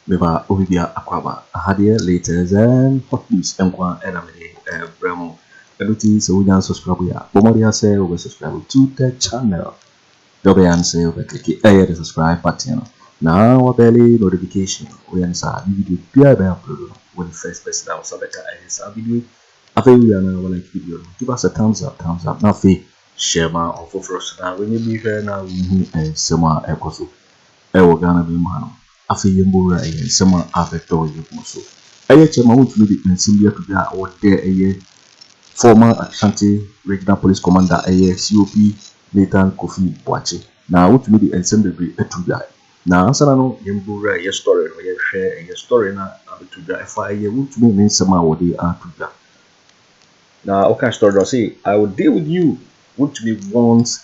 Meba Obibia Akroma. Hadia latest and hot news and enemy Bremo. Eluti so we can subscribe here. Bomoria say we subscribe to the channel. Double answer over click the subscribe button. Now our belly notification. We answer video peer by upload when first person that was Ayisha video. After we are now like video. Give us a thumbs up. Now fee share my offer now. When you be here now we sema ekoso. Ewo Ghana be Mahama. After you mbura sema afeto you so. Chema Wontumi be Nsimbia to be out there former Ashanti Regional Police Commander COP Nathan Kofi Boakye. Now Wontumi be Nsimbia etuja. Na ansana no yembura ye story no ye share ye story na abetuja efa ye Wontumi me nsema wode atuja. Now okay story say I will deal with you. Wontumi wants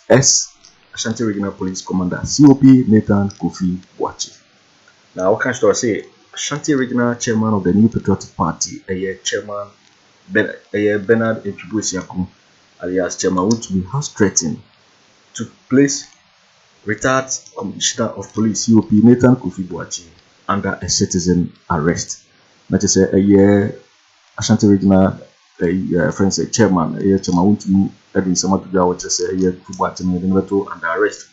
Ashanti Regional Police Commander COP Nathan Kofi Boakye. Now okay story say Ashanti Regional Chairman of the New Patriotic Party, Chairman Bernard Yakum, alias Chairman Wontumi, has threatened to place retired Commissioner of Police COP Nathan Kofi Boakye under a citizen arrest. That is Ashanti Regional friends Chairman Chairman Wontumi Edwin Samatuja, which is Kofi Boakye under arrest.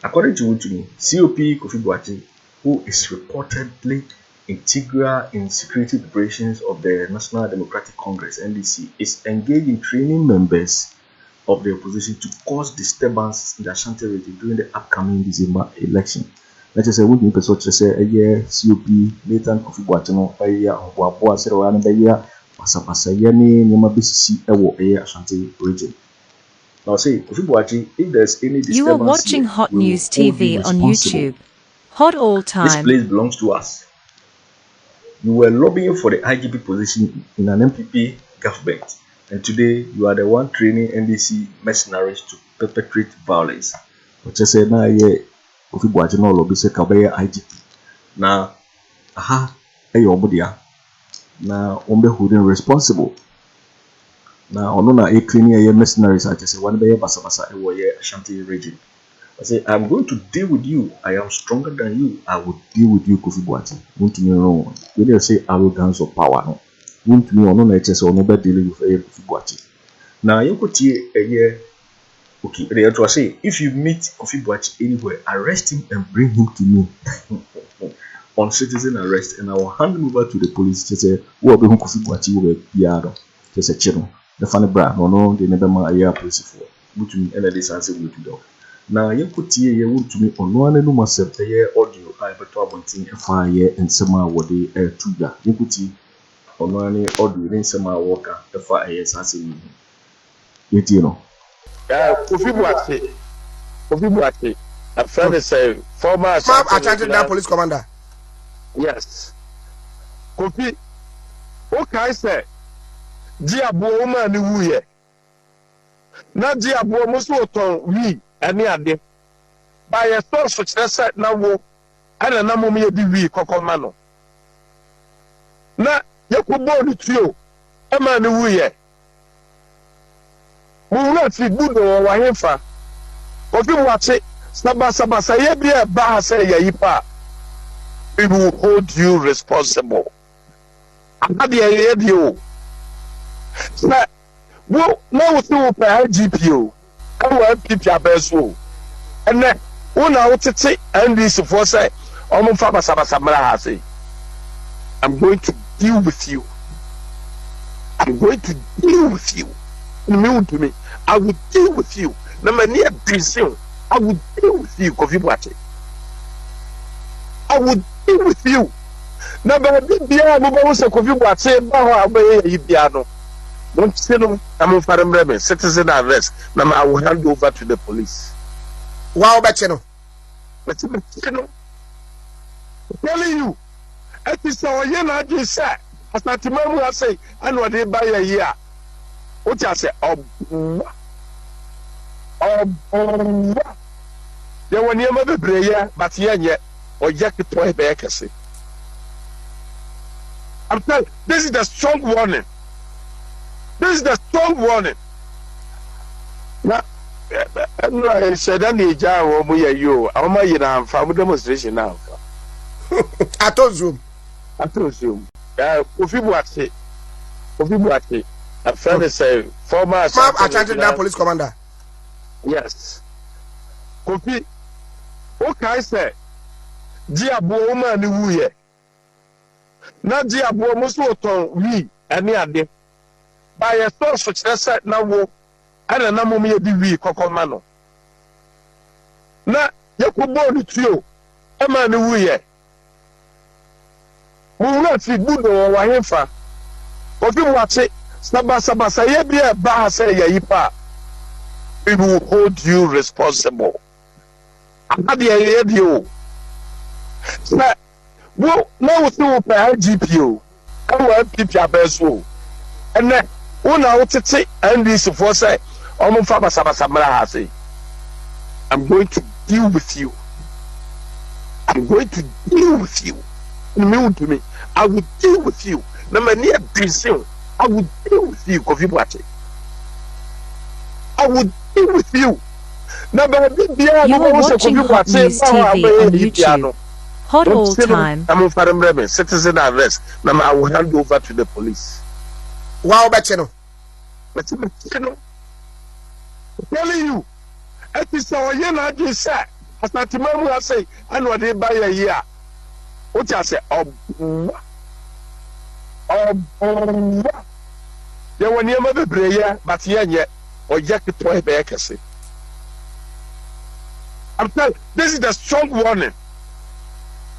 According to Wontumi, COP Kofi Boakye, who is reportedly integral in security operations of the National Democratic Congress (NDC), is engaged in training members of the opposition to cause disturbance in the Ashanti region during the upcoming December election. Let us say we need to say COP Nathan Kofi Boakye no oboaboa sere wa no be pasapasa ni nyama bisisi ewo Ashanti region. Now say Kofi Boakye, if there's any disturbance, you are watching Hot News TV on YouTube. Hot all time. This place belongs to us. You were lobbying for the IGP position in an NPP government, and today you are the one training NDC mercenaries to perpetrate violence. Which I said, now, Kofi Boakye no lobby say kabaya IGP. Now, now, holding responsible. Now, on training mercenaries, I just say one day basa Ashanti region. I say, I'm going to deal with you. I am stronger than you. I will deal with you, Kofi Boakye. Wontumi no. When you say arrogance or power, no. Wontumi ono na eche so no be dealing with Kofi Boakye. Now you could see okay. They have to say, if you meet Kofi Boakye anywhere, arrest him and bring him to me on citizen arrest, and I will hand him over to the police. Just say, who be Kofi Boakye will be piado. Just a chino. The funny bra, no, they never ma aya police for. Wontumi and this answer will do. Now you put here Wontumi on one no masem audio I beto abontin efa ye nsema wode tuga. You put on one audio nsema worker efa sase ni. You know. Kofi Boakye, a friend say former Ashanti Police Commander. Yes. Kofi, okay say diabo woman ni wuye. Na diabo mo so ton wi ani ade ba ye so kyerese na wo ana na mom ye bi wi kokoma no na ye ko bonu tuo e ma ni wuye mo na fi budo wo wa hefa Kofi Boakye sabasa ye bi e ba say ye yipa, we will hold you responsible. Ade ye bi o na wo na wo so pe IGP NPP abeso ene una wotete NDC for say omfa basabasa mra ha say I'm going to deal with you. I'm going to deal with you. Me I will deal with you. Na mani abisin I will deal with you, Kofi Boakye. I will deal with you. Na ba bia mo ba wo say Kofi Boakye ba ho abaye yi bia no. Don't say no, I'm on citizen arrest. Now I will hand over to the police. Wow, Bacheno. But I'm telling you, it is our year. I just said, as my team will say, I know they buy a year. What I say, they were near my prayer, but yet, or Jack the toy back. I'm telling you, this is the strong warning. This is the strong warning. Now, I said, I need you. I'm demonstration now. Atozum. Kofi Boakye, a friend say former Atlantic police commander. Yes. Kofi, okay, say, Diabo woman ni wuye. Na Diabo muso we any ade. By a source which they said na wo, and a number me di we kokomano. Na yakubo ni trio, a man ni wuye. Muna fi budo wa hefa. Kofi Boakye, sabasa ye bi e ba say ye yipa. We will hold you responsible. Ade ye di o. Na wo na wo se wo pa IGP and NPP abeso. And una wo tete NDC for say omo fa basabasa mra ha say. I'm going to deal with you. I'm going to deal with you. Me, I will deal with you. Na mani abisin, I will deal with you, Kofi Boakye. I will deal with you. You are watching Hot News TV on YouTube. Hot all time. I'm citizen arrest. Now I will hand over to the police. Wow, Bacheno. But I'm telling you, it is our year I just said. As my team will say, I know they buy a year. What I say, there were near my prayer, but yet, or Jack the toy back. I'm telling you, this is the strong warning.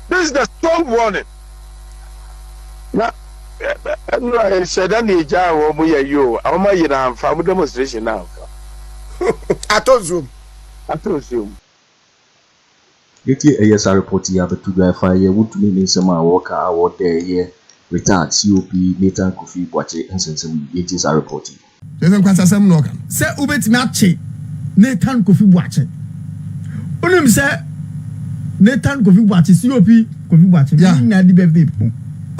This is the strong warning. Now, I said, I need you. I'm my family demonstration now. Atozum. Yeti ASR report here but to verify Wontumi Mensa Walker award there retired COP Nathan Kofi Boakye and some Yeti's report. There's a some no can. Say ubet match Nathan Kofi Boakye. Only say Nathan Kofi Boakye COP Kofi Boakye. Yeah. Meaning na di birthday ko.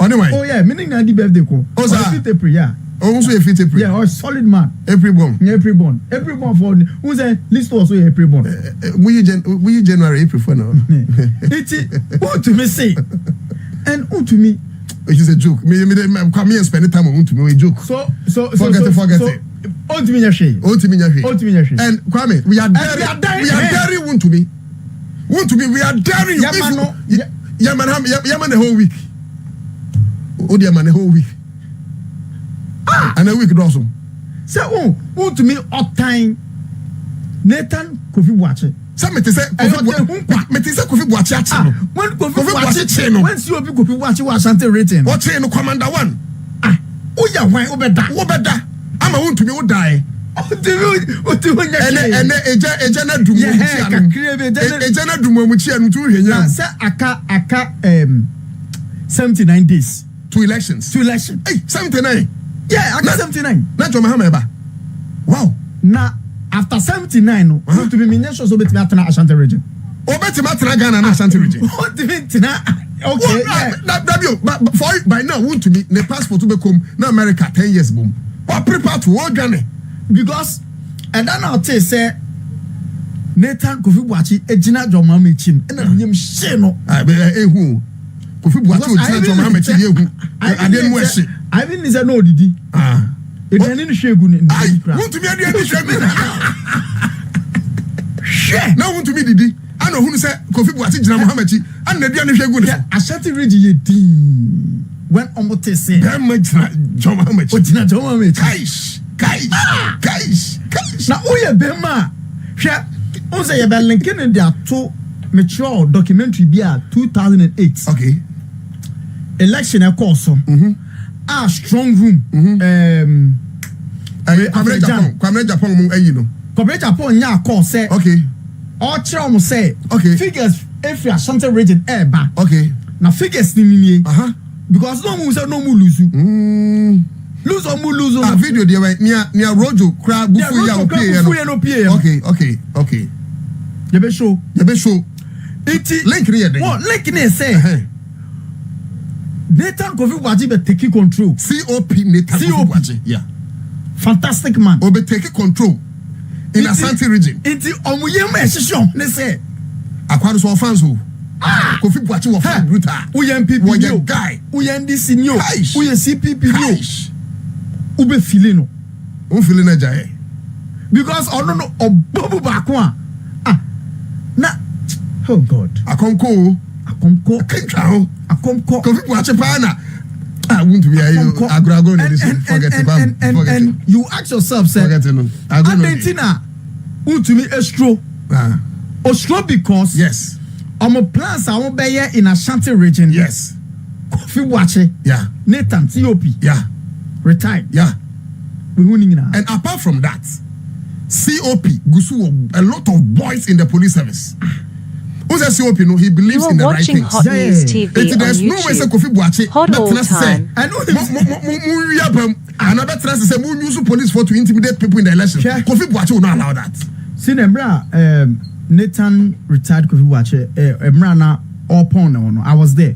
Anyway. Oh yeah, meaning na di birthday ko. Oh sir. April yeah. Oh so fit April. Yeah, oh solid man. April born. Yeah, April born. April born for who say list also April born. We January April for now. It what to me say. And to me it is a joke. Me come here and spend the time on to me a joke. So forget it. Wontumi nyahwe. And Kwame, we are daring Wontumi. We are daring you. Yaman the whole week. Odiaman the whole week. And a week also. Say Wontumi time Nathan Kofi Boakye. Somebody say Kofi Boakye. When Kofi Boakye when COP Kofi Boakye was Asante rating. What chain commander 1? Oya why obeda. I'm a want to be die. And eja na dumo eja na dumo mu chia ntu hwenya say aka 79 days to elections hey 79 yeah aka 79 na jo Mahama eba wow na after 79 no to be mention so betimi atena Ashanti region obetimi atena Ghana na Ashanti region okay but for by now want to be the passport to become na America 10 years boom. What prepare to all Ghana? Because and then I'll say Nathan Kofi Boakye ejina Joma Mechin and then him sheno who Kofi Boakye ejina Joma Mechin ehu I didn't wish it. I didn't say no didi e didn't shegu ni want to be a shegu she now want to be didi I know who say Kofi Boakye ejina Muhammad and na dia ni shegu ni Ashanti region ye din when omote say that much John Muhammad ojina John Muhammad guys na oye bema hwe on say you be linking in their two mature documentary bia 2008 okay election e course a strong room Kwame Agyapong mu ayi no Kwame Agyapong nya course say okay all try mo say okay figures if you are something region eba okay na figures ni because no mu say no mu lose lose or mu lose a video there near rojo cry bufu ya okay you be show it link here then what link ne say Nathan Kofi Boakye be take control COP Nathan Kofi Boakye yeah fantastic man o be take control in Asante region it omuyem ehihyo ne say akwado so fans o Kofi Boakye was brutal. Uye NPP yo guy. Uye NDC nyo. Uye CPP nyo. Ube feeling no. Feeling na jaye. Because no obobu baako na oh God. Akomko. Akomko. Kofi Boakye pa na. I want to be agrago forget it. And you ask yourself, say, Argentina, Wontumi estro. Ostro because yes. Plans I won't be in Ashanti region. Yes. Kofi Boakye. Yeah. Nathan COP. Yeah. Retired. Yeah. And apart from that, COP Gusu a lot of boys in the police service. Who's a COP? No, he believes in the right things. Hot News TV there's on no way say YouTube. Kofi Boakye. Hot all time. And I bet trust say we use police for to intimidate people in the election. Kofi Boakye will not allow that. Sinembra Nathan retired Kofi Boakye Emrana Opon. I was there.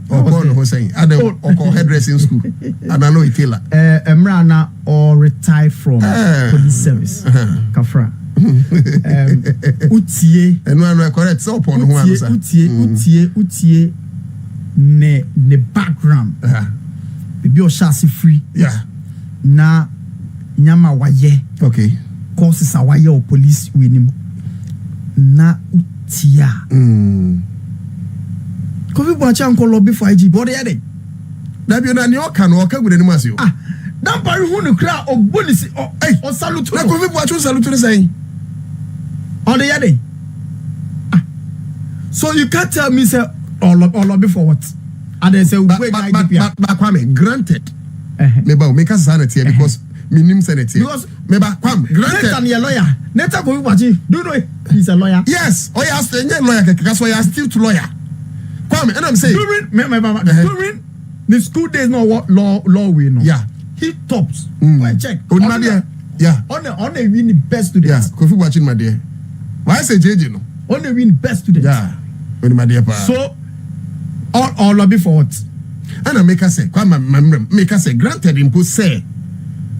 Opon was saying I don't hairdressing school. And I know it Taylor. Emrana or retired from police service. Kafra. Utie and when correct so upon Utie ne background baby o shasi free na nyama waye okay courses awaye o police winim na utia Kofi Boakye anko lobby for IG body yade that be na ni o kan o ka gure ni masio dan pari hu no kra o bonisi o salute na Kofi Boakye salute saying on the yard. So you can't tell me say all lobby for what? And they say but Kwame, granted. Maybe make us sanity because minimum sanity. Because maybe Kwame, granted. Nathan a lawyer. Nathan Kofi Boakye. Do you know he's a lawyer? Yes. Oh yeah, lawyer. That's why you are still to lawyer. Kwame, and I'm saying during the school days, no what law we know. Yeah. He tops. Why check? Yeah. On the win the best students. Yeah. Kofi Boakye my dear. Why say JJ no? On the win best students. Yeah. My dear pa. So all lobby for what? And I make us say, make us say, granted impose say,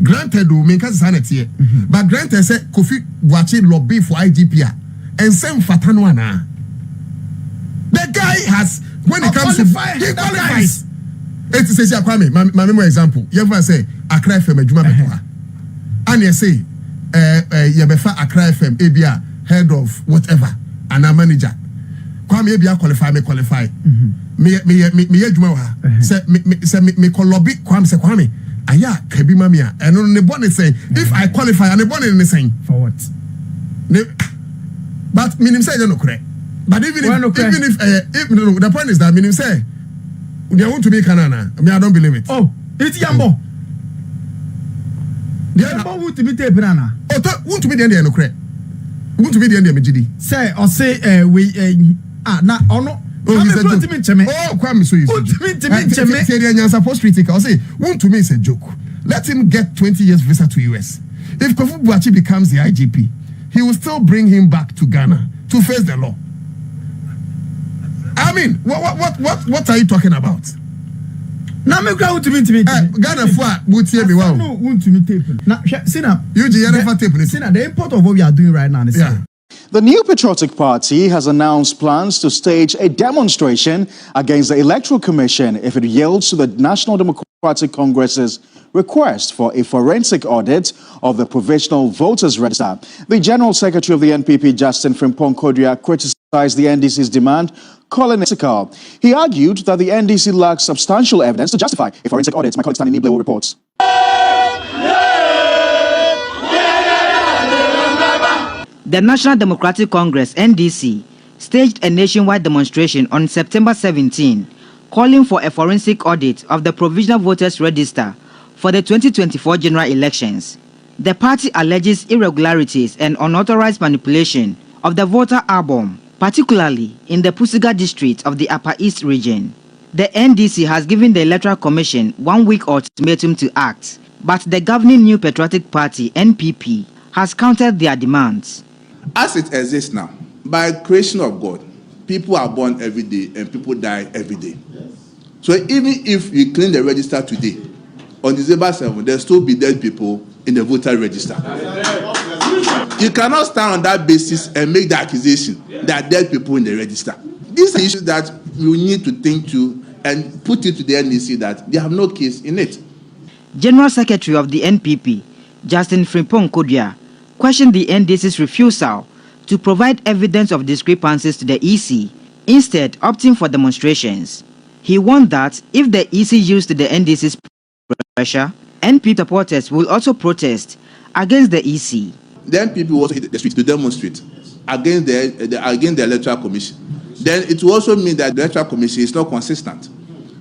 granted do make us sanity. But granted say Kofi Boakye lobby for IGP and same Fatanwana. The guy has when it comes to he qualifies. It says Kwame, my memory example. You ever say Accra FM Juma Bekoa. And you say Yabefa Accra FM ABA head of whatever and a manager. Kwame ABA qualify. Me Juma say me lobby Kwame say Kwame. Aya Kebi Mamia and on the bonnet say if I qualify and the bonnet in the same for what? But minim say no correct. But even if the point is that minim say they want to be Canana. I mean, I don't believe it. Oh, it's Yambo. Yambo want to be the banana. Oh, want to be the end of credit. Want to be the end of MGD. Say or say we na ono. Oh, he's a joke. Oh, Kwame so easy. Say the supposed critical. I say want to me is a joke. Let him get 20 years visa to US. If Kofi Boakye becomes the IGP, he will still bring him back to Ghana to face the law. I mean, what are you talking about? Now me go to me. Ghana for butie me wow. No, want to me tape. Now, Sina, you never tape. Sina, the import of what we are doing right now is The New Patriotic Party has announced plans to stage a demonstration against the Electoral Commission if it yields to the National Democratic Congress's request for a forensic audit of the Provisional Voters Register. The General Secretary of the NPP, Justin Frimpong-Kodua, criticized the NDC's demand, calling it ethical. He argued that the NDC lacks substantial evidence to justify a forensic audit. My colleague Stanley Niblewo reports. The National Democratic Congress, NDC, staged a nationwide demonstration on September 17, calling for a forensic audit of the Provisional Voters Register for the 2024 general elections. The party alleges irregularities and unauthorized manipulation of the voter album, particularly in the Pusiga district of the Upper East region. The NDC has given the Electoral Commission 1 week ultimatum to act, but the governing New Patriotic Party, NPP, has countered their demands. As it exists now, by creation of God, people are born every day and people die every day. So even if you clean the register today, on December 7, there'll still be dead people in the voter register. You cannot stand on that basis and make the accusation that dead people in the register. These are issues that we need to think to and put it to the NDC that they have no case in it. General Secretary of the NPP, Justin Frimpong Kodua, questioned the NDC's refusal to provide evidence of discrepancies to the EC, instead opting for demonstrations. He warned that if the EC used the NDC's pressure, NPP supporters will also protest against the EC. The NPP will also hit the streets to demonstrate against the Electoral Commission. Then it will also mean that the Electoral Commission is not consistent.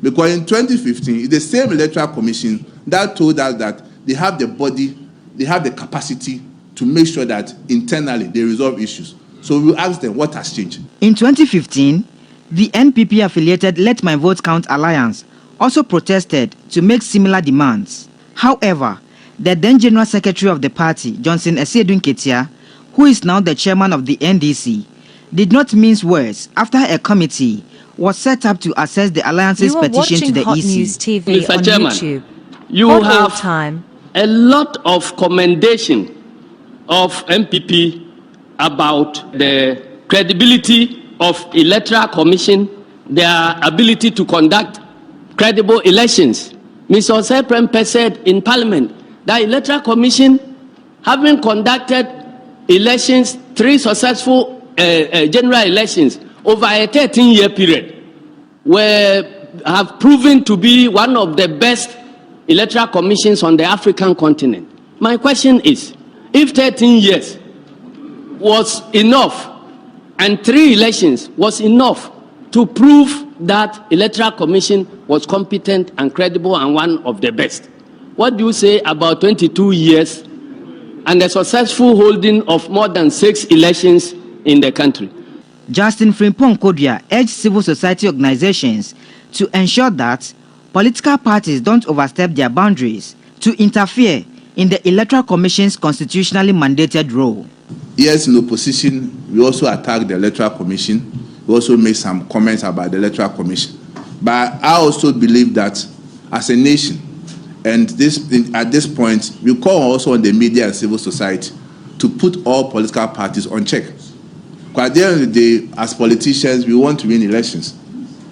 Because in 2015, it's the same Electoral Commission that told us that they have the body, they have the capacity to make sure that internally they resolve issues. So we asked them what has changed. In 2015, the NPP-affiliated Let My Vote Count Alliance also protested to make similar demands. However, the then General Secretary of the party, Johnson Esiedun Ketia, who is now the chairman of the NDC, did not mince words after a committee was set up to assess the alliance's petition to the Hot EC. News TV Mr. on Chairman, YouTube. you Hot have time. a lot of commendation of NPP about the credibility of Electoral Commission, their ability to conduct credible elections. Mr. Oseprempe said in Parliament that Electoral Commission, having conducted elections, 3 successful general elections over a 13-year period, have proven to be one of the best electoral commissions on the African continent. My question is, if 13 years was enough and 3 elections was enough to prove that Electoral Commission was competent and credible and one of the best, what do you say about 22 years and the successful holding of more than 6 elections in the country? Justin Frimpong Kodua urged civil society organizations to ensure that political parties don't overstep their boundaries to interfere in the Electoral Commission's constitutionally mandated role. Yes, in opposition, we also attacked the Electoral Commission. We also made some comments about the Electoral Commission. But I also believe that as a nation, and at this point, we call also on the media and civil society to put all political parties on check. Because at the end of the day, as politicians, we want to win elections.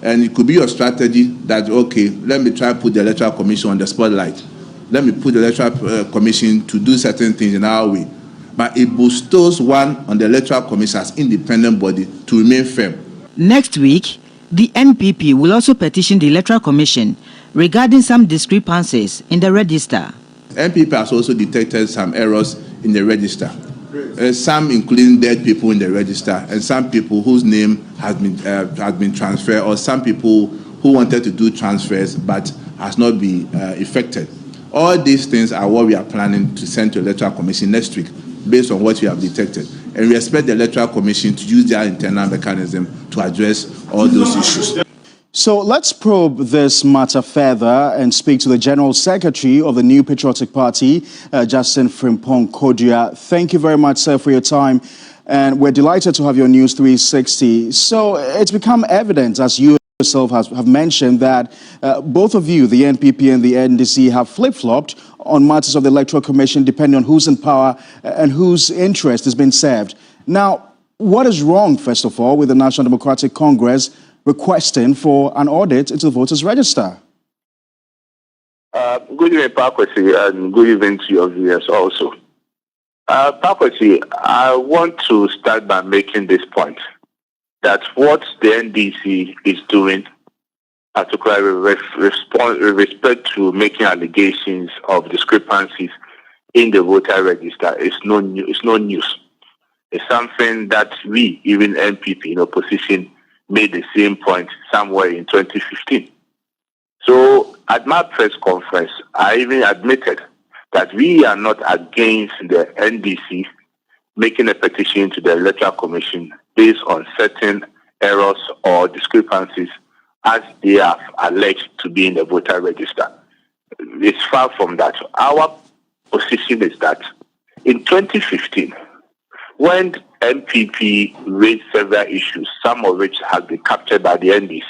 And it could be your strategy that, okay, let me try to put the Electoral Commission on the spotlight. Let me put the Electoral Commission to do certain things in our way. But it bestows one on the Electoral Commission as independent body to remain firm. Next week, the NPP will also petition the Electoral Commission regarding some discrepancies in the register. NPP has also detected some errors in the register. Some including dead people in the register, and some people whose name has been transferred, or some people who wanted to do transfers but has not been effected. All these things are what we are planning to send to the Electoral Commission next week, based on what we have detected. And we expect the Electoral Commission to use their internal mechanism to address all those issues. So let's probe this matter further and speak to the General Secretary of the New Patriotic Party, Justin Frimpong Kodua. Thank you very much, sir, for your time. And we're delighted to have your News 360. So it's become evident, as you yourself have mentioned, that both of you, the NPP and the NDC, have flip-flopped on matters of the Electoral Commission, depending on who's in power and whose interest has been served. Now, what is wrong, first of all, with the National Democratic Congress requesting for an audit into the voters' register? Good evening, Pakwesi, and good evening to your viewers also. Pakwesi, I want to start by making this point, that what the NDC is doing, particularly with respect to making allegations of discrepancies in the voter register, is no news. It's something that we, even NPP in opposition, made the same point somewhere in 2015. So at my press conference, I even admitted that we are not against the NDC making a petition to the Electoral Commission based on certain errors or discrepancies as they have alleged to be in the voter register. It's far from that. Our position is that in 2015, when NPP raised several issues, some of which have been captured by the NDC,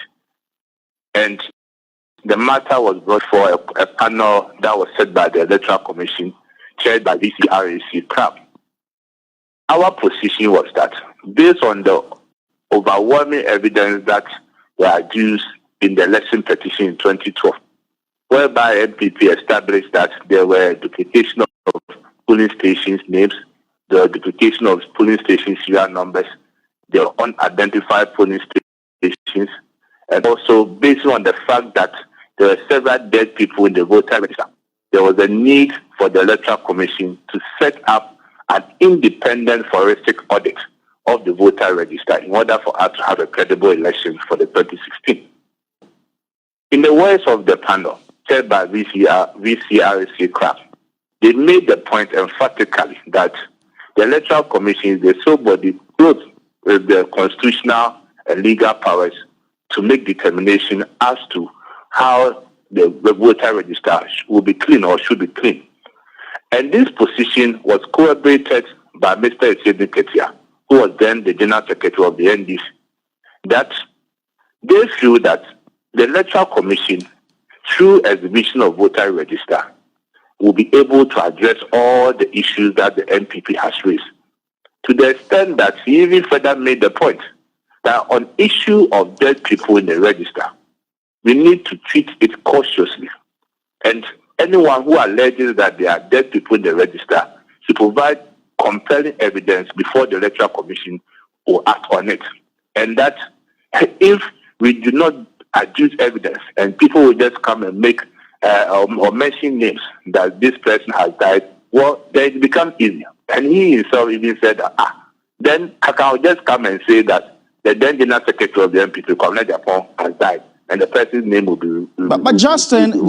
and the matter was brought for a panel that was set by the Electoral Commission, chaired by VCRAC Crab. Our position was that, based on the overwhelming evidence that were adduced in the election petition in 2012, whereby NPP established that there were duplication of polling stations names, the duplication of polling station serial numbers, there were unidentified polling stations, and also based on the fact that there were several dead people in the voter register, there was a need for the Electoral Commission to set up an independent forensic audit of the voter register in order for us to have a credible election for the 2016. In the words of the panel, chaired by VCRC Craft, they made the point emphatically that the Electoral Commission is the sole body clothed with the constitutional and legal powers to make determination as to how the voter register will be clean or should be clean. And this position was corroborated by Mr. Kesi, who was then the General Secretary of the NDC, that they feel that the Electoral Commission, through exhibition of voter register, will be able to address all the issues that the NPP has raised. To the extent that he even further made the point that on issue of dead people in the register, we need to treat it cautiously. And anyone who alleges that there are dead people in the register should provide compelling evidence before the Electoral Commission will act on it. And that if we do not adduce evidence and people will just come and make or mention names that this person has died, well, then it becomes easier. And he himself even said, then I can just come and say that the then General Secretary of the NPP, Agyapong, has died, and the person's name will be... But Justin,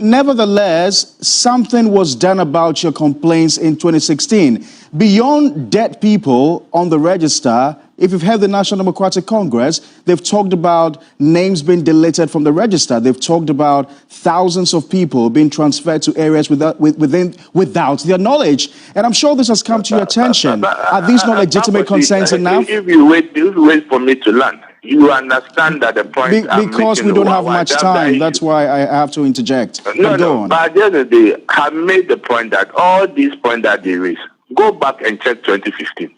nevertheless, something was done about your complaints in 2016. Beyond dead people on the register, if you've heard the National Democratic Congress, they've talked about names being deleted from the register. They've talked about thousands of people being transferred to areas without their knowledge. And I'm sure this has come to your attention. Are these not legitimate concerns enough? If you wait for me to learn, you understand that the point because we don't have much time. That's why I have to interject. No. But at the end of the day, I made the point that all these points that they raised, go back and check 2015.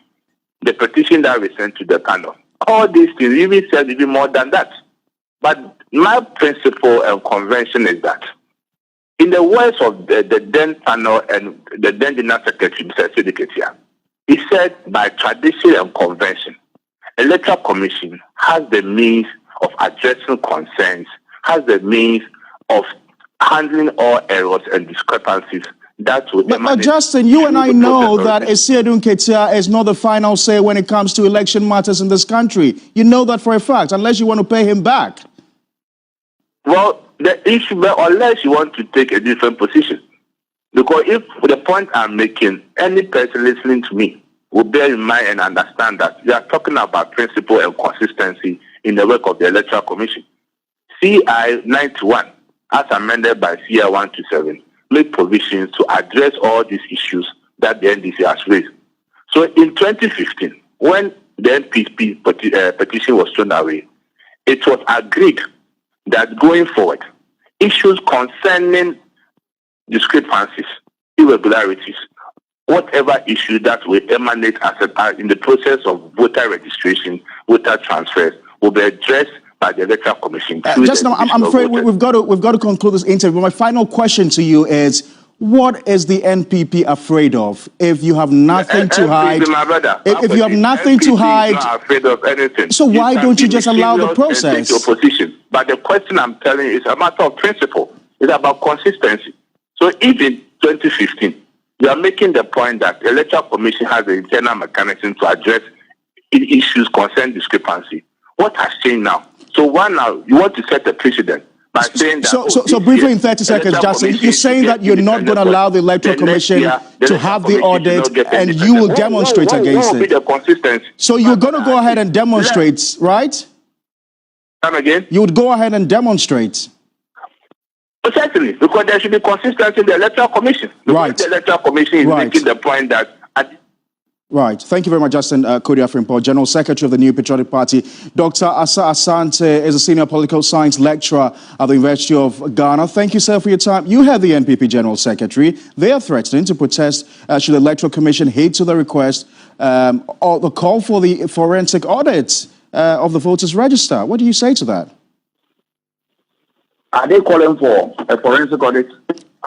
The petition that we sent to the panel. All these things, even said even more than that. But my principle and convention is that, in the words of the then panel and the then General Secretary, Mr. Kesi, he said, by tradition and convention, Electoral Commission has the means of addressing concerns, has the means of handling all errors and discrepancies. But Justin, you and I know that Esiedun Ketia is not the final say when it comes to election matters in this country. You know that for a fact, unless you want to pay him back. Well, the issue, unless you want to take a different position. Because if the point I'm making, any person listening to me will bear in mind and understand that we are talking about principle and consistency in the work of the Electoral Commission. CI 91, as amended by CI 127, make provisions to address all these issues that the NDC has raised. So in 2015, when the NPP petition was thrown away, it was agreed that going forward, issues concerning discrepancies, irregularities, whatever issue that will emanate in the process of voter registration, voter transfers, will be addressed by the Electoral Commission. Just now, I'm afraid we've got to conclude this interview. But my final question to you is, what is the NPP afraid of? If you have nothing to hide, if you have nothing to hide, not afraid of anything. So why don't you just allow the process? Opposition. But the question I'm telling you is a matter of principle. It's about consistency. So if in 2015 you are making the point that the Electoral Commission has an internal mechanism to address issues concerning discrepancy, what has changed now? So why now you want to set a precedent by saying that... So briefly in 30 seconds, Justin, you're saying that you're not going to allow the Electoral Commission to have the audit and you will demonstrate against it. So you're going to go ahead and demonstrate, right? Come again? You would go ahead and demonstrate. Certainly, because there should be consistency in the Electoral Commission. Because the Electoral Commission is making the point that... Right. Thank you very much, Justin Kodiafrimpo, General Secretary of the New Patriotic Party. Dr. Asa Asante is a senior political science lecturer at the University of Ghana. Thank you, sir, for your time. You heard the NPP General Secretary. They are threatening to protest should the Electoral Commission heed to the request or the call for the forensic audit of the voters register. What do you say to that? Are they calling for a forensic audit?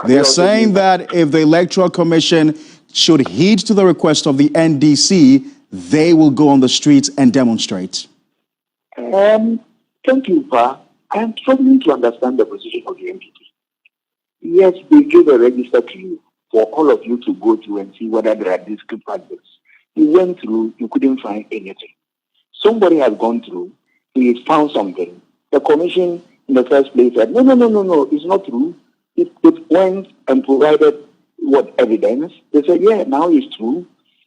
They are saying that if the Electoral Commission should heed to the request of the NDC, they will go on the streets and demonstrate. Thank you, Pa. I am struggling to understand the position of the NPP. Yes, they gave a register to you for all of you to go to and see whether there are discrepancies. You went through, you couldn't find anything. Somebody has gone through, he found something. The commission in the first place said, no, it's not true. It went and provided what evidence. They said, yeah, now it's true.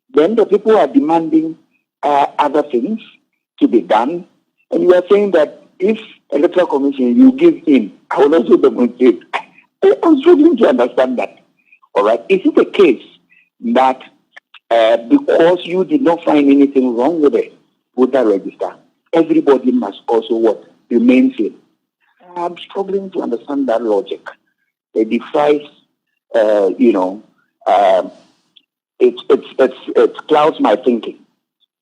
Then the people are demanding other things to be done. And you are saying that if Electoral Commission, you give in, I will also demonstrate. I'm struggling to understand that. All right. Is it a case that because you did not find anything wrong with the voter register, everybody must also remain safe? I'm struggling to understand that logic. It defies, it clouds my thinking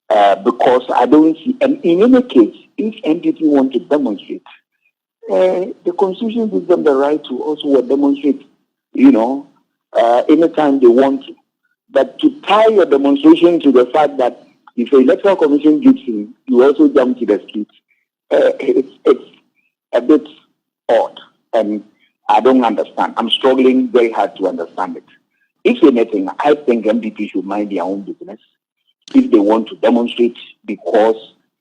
because I don't see. And in any case, if NPP want to demonstrate, the Constitution gives them the right to also demonstrate, anytime they want to. But to tie your demonstration to the fact that if the Electoral Commission gives in, you also jump to the streets, it's a bit odd. And I don't understand. I'm struggling very hard to understand it. If anything, I think NPP should mind their own business. If they want to demonstrate because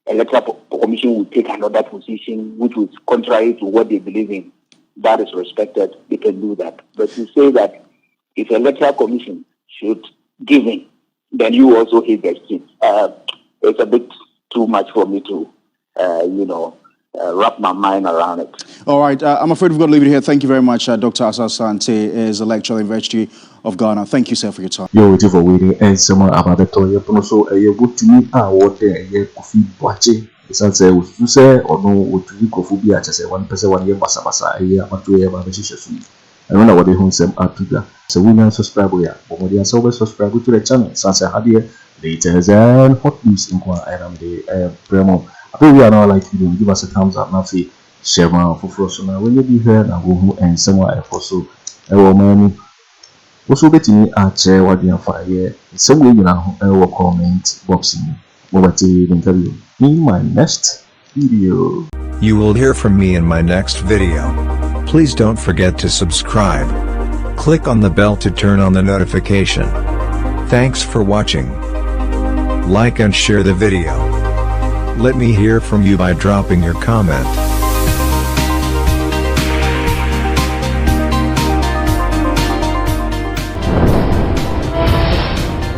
Electoral Commission will take another position which is contrary to what they believe in, that is respected, they can do that. But to say that if Electoral Commission should give in, then you also hate their skin. It's a bit too much for me to, wrap my mind around it. All right, I'm afraid we've got to leave it here. Thank you very much. Dr. Asasante is a lecturer in the University of Ghana. Thank you, sir, for your time. Yo, for waiting and someone about the toy. So, Wontumi what there, Kofi Boakye. It's answer to say or no, what to Kofi Boakye say 1% 1 year basa, a year, but 2 years, I don't know what they home some are to that. So, we now subscribe. But when you always subscribe to the channel, Sansa Hadia, latest and hot news in Kwa and the Bremo. I we are now like you give us a thumbs up, now say share my for so now when you be here and go and somewhere also man also betting at share what you fire some way you know comment boxing over the interview in my next video. You will hear from me in my next video. Please don't forget to subscribe. Click on the bell to turn on the notification. Thanks for watching. Like and share the video. Let me hear from you by dropping your comment.